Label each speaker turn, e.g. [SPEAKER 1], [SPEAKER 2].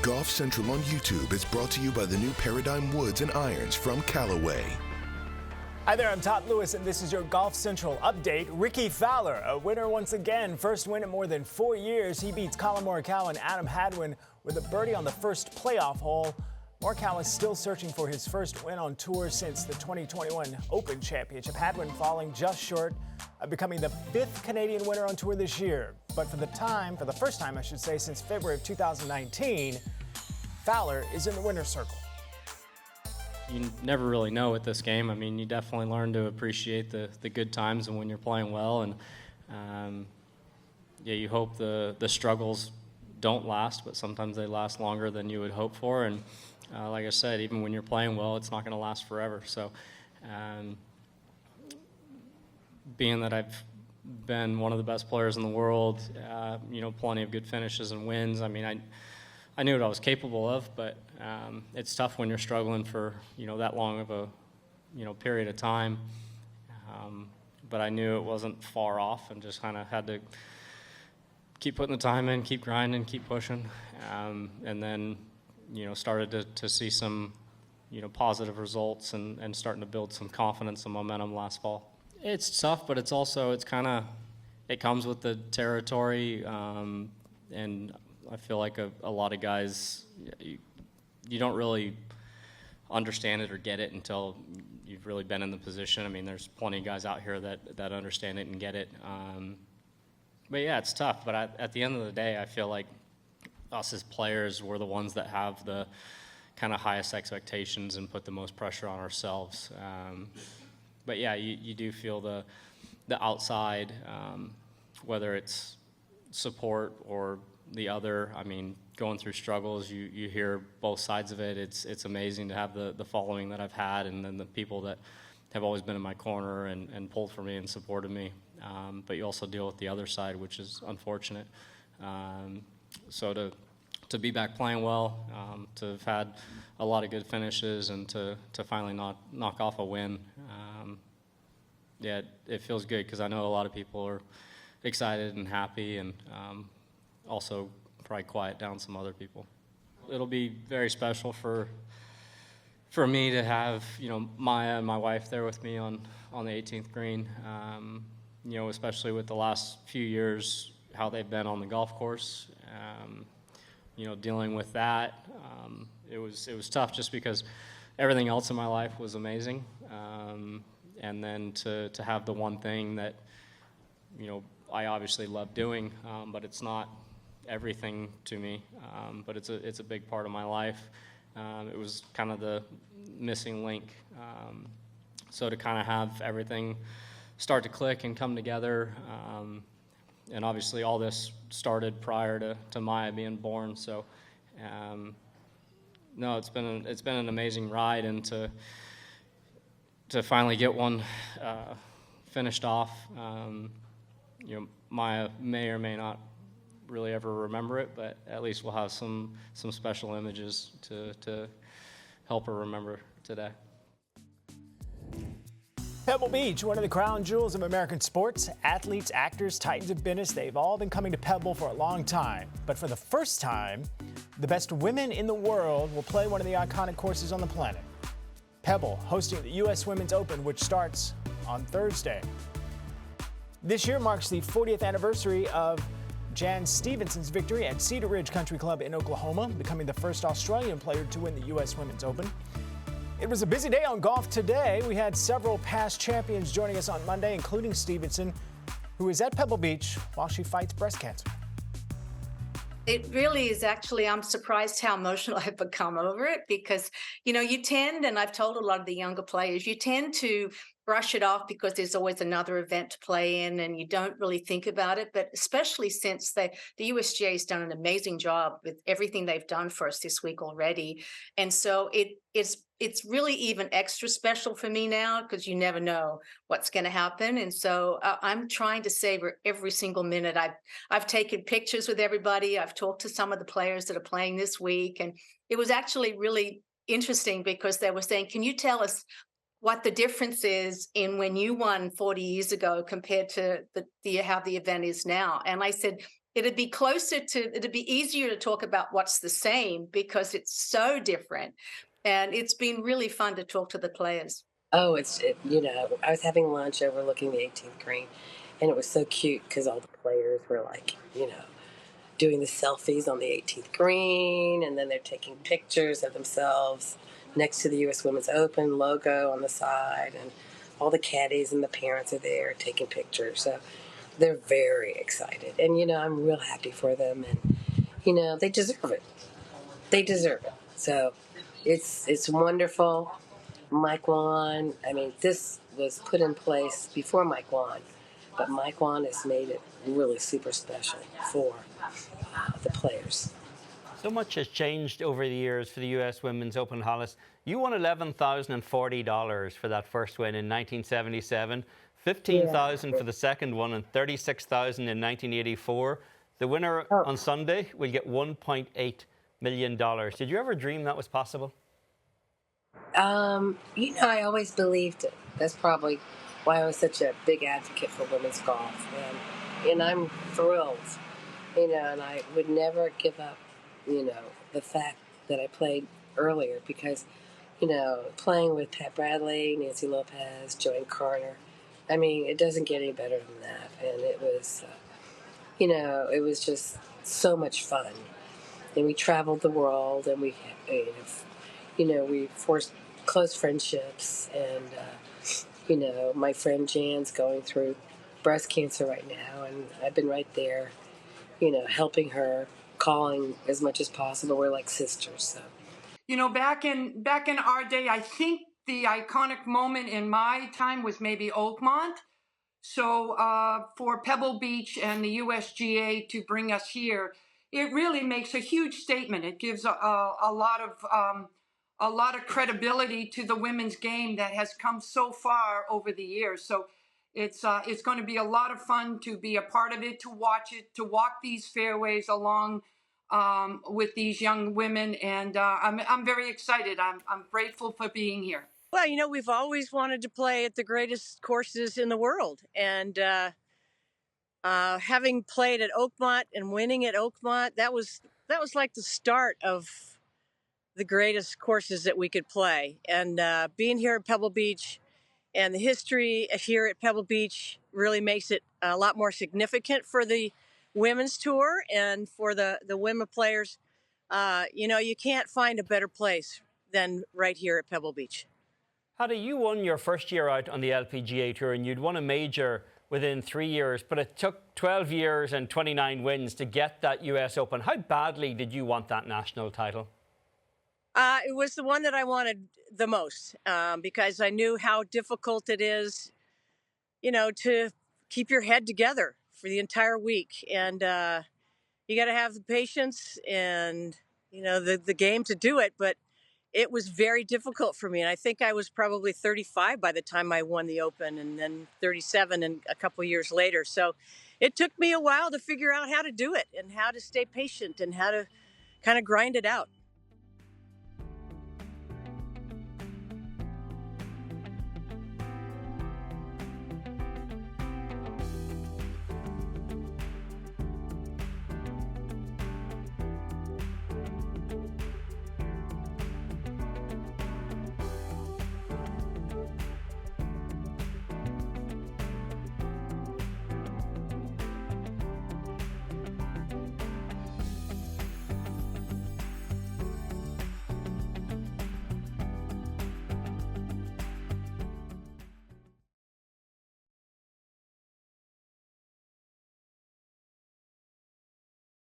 [SPEAKER 1] Golf Central on YouTube is brought to you by the new Paradigm Woods and Irons from Callaway.
[SPEAKER 2] Hi there, I'm Todd Lewis, and this is your Golf Central update. Rickie Fowler, a winner once again. First win in more than 4 years. He beats Colin Morikawa and Adam Hadwin with a birdie on the first playoff hole. Morikawa is still searching for his first win on tour since the 2021 Open Championship. Hadwin falling just short of becoming the 5th Canadian winner on tour this year. But for the first time, I should say, since February of 2019, Fowler is in the winner's circle.
[SPEAKER 3] You never really know with this game. I mean, you definitely learn to appreciate the good times and when you're playing well. And yeah, you hope the struggles don't last, but sometimes they last longer than you would hope for. And like I said, even when you're playing well, it's not going to last forever. So being that I've been one of the best players in the world, you know, plenty of good finishes and wins, I mean, I knew what I was capable of, but it's tough when you're struggling for, you know, that long of a, you know, period of time. But I knew it wasn't far off and just kind of had to keep putting the time in, keep grinding, keep pushing. And then, you know, started to see some, you know, positive results and starting to build some confidence and momentum last fall. It's tough, but it's also, it comes with the territory. And I feel like a lot of guys, you don't really understand it or get it until you've really been in the position. I mean, there's plenty of guys out here that understand it and get it. But yeah, it's tough. But at the end of the day, I feel like us as players, we're the ones that have the kind of highest expectations and put the most pressure on ourselves. But yeah, you do feel the outside, whether it's support or the other. I mean, going through struggles, you hear both sides of it. It's amazing to have the following that I've had, and then the people that have always been in my corner and pulled for me and supported me. But you also deal with the other side, which is unfortunate. So to be back playing well, to have had a lot of good finishes, and to finally knock off a win, yeah, it feels good because I know a lot of people are excited and happy, and also probably quiet down some other people. It'll be very special for me to have, you know, Maya and my wife there with me on the 18th green. You know, especially with the last few years, how they've been on the golf course. You know, dealing with that, it was tough just because everything else in my life was amazing. And then to have the one thing that, you know, I obviously love doing, but it's not everything to me, but it's a big part of my life. It was kind of the missing link. So to kind of have everything start to click and come together, and obviously all this started prior to Maya being born. So no, it's been an amazing ride, and to finally get one finished off. You know, Maya may or may not really ever remember it, but at least we'll have some special images to help her remember today.
[SPEAKER 2] Pebble Beach, one of the crown jewels of American sports. Athletes, actors, titans of business, they've all been coming to Pebble for a long time. But for the first time, the best women in the world will play one of the iconic courses on the planet. Pebble hosting the U.S. Women's Open, which starts on Thursday. This year marks the 40th anniversary of Jan Stephenson's victory at Cedar Ridge Country Club in Oklahoma, becoming the first Australian player to win the U.S. Women's Open. It was a busy day on golf today. We had several past champions joining us on Monday, including Stephenson, who is at Pebble Beach while she fights breast cancer.
[SPEAKER 4] It really is actually, I'm surprised how emotional I've become over it because, you know, you tend, and I've told a lot of the younger players, you tend to brush it off because there's always another event to play in and you don't really think about it. But especially since the USGA has done an amazing job with everything they've done for us this week already. And so it's really even extra special for me now because you never know what's going to happen. And so I'm trying to savor every single minute. I've taken pictures with everybody. I've talked to some of the players that are playing this week. And it was actually really interesting because they were saying, can you tell us what the difference is in when you won 40 years ago compared to how the event is now? And I said, it'd be easier to talk about what's the same because it's so different. And it's been really fun to talk to the players.
[SPEAKER 5] Oh, I was having lunch overlooking the 18th green, and it was so cute because all the players were like, doing the selfies on the 18th green, and then they're taking pictures of themselves next to the U.S. Women's Open logo on the side, and all the caddies and the parents are there taking pictures. So they're very excited, and I'm real happy for them, and they deserve it. They deserve it. So it's wonderful. Mike won. I mean, this was put in place before Mike won, but Mike won has made it really super special for the players.
[SPEAKER 6] So much has changed over the years for the U.S. Women's Open, Hollis. You won $11,040 for that first win in 1977, $15,000 for the second one, and $36,000 in 1984. The winner on Sunday will get $1.8 million. Did you ever dream that was possible?
[SPEAKER 5] I always believed it. That's probably why I was such a big advocate for women's golf. And I'm thrilled, and I would never give up, the fact that I played earlier because, playing with Pat Bradley, Nancy Lopez, Joanne Carter, I mean, it doesn't get any better than that. And it was, it was just so much fun. And we traveled the world, and we forced close friendships, and my friend Jan's going through breast cancer right now, and I've been right there, helping her, calling as much as possible. We're like sisters. So,
[SPEAKER 7] back in our day, I think the iconic moment in my time was maybe Oakmont. So for Pebble Beach and the USGA to bring us here, it really makes a huge statement. It gives a lot of credibility to the women's game that has come so far over the years. So it's going to be a lot of fun to be a part of it, to watch it, to walk these fairways along with these young women, and I'm very excited. I'm grateful for being here.
[SPEAKER 8] Well, we've always wanted to play at the greatest courses in the world, and having played at Oakmont and winning at Oakmont, that was like the start of the greatest courses that we could play. And being here at Pebble Beach and the history here at Pebble Beach really makes it a lot more significant for the women's tour and for the women players. You can't find a better place than right here at Pebble Beach.
[SPEAKER 6] Hattie, you won your first year out on the LPGA Tour, and you'd won a major within 3 years, but it took 12 years and 29 wins to get that US Open. How badly did you want that national title?
[SPEAKER 8] It was the one that I wanted the most because I knew how difficult it is, to keep your head together for the entire week. And you got to have the patience and, the game to do it. But it was very difficult for me. And I think I was probably 35 by the time I won the Open, and then 37 and a couple years later. So it took me a while to figure out how to do it and how to stay patient and how to kind of grind it out.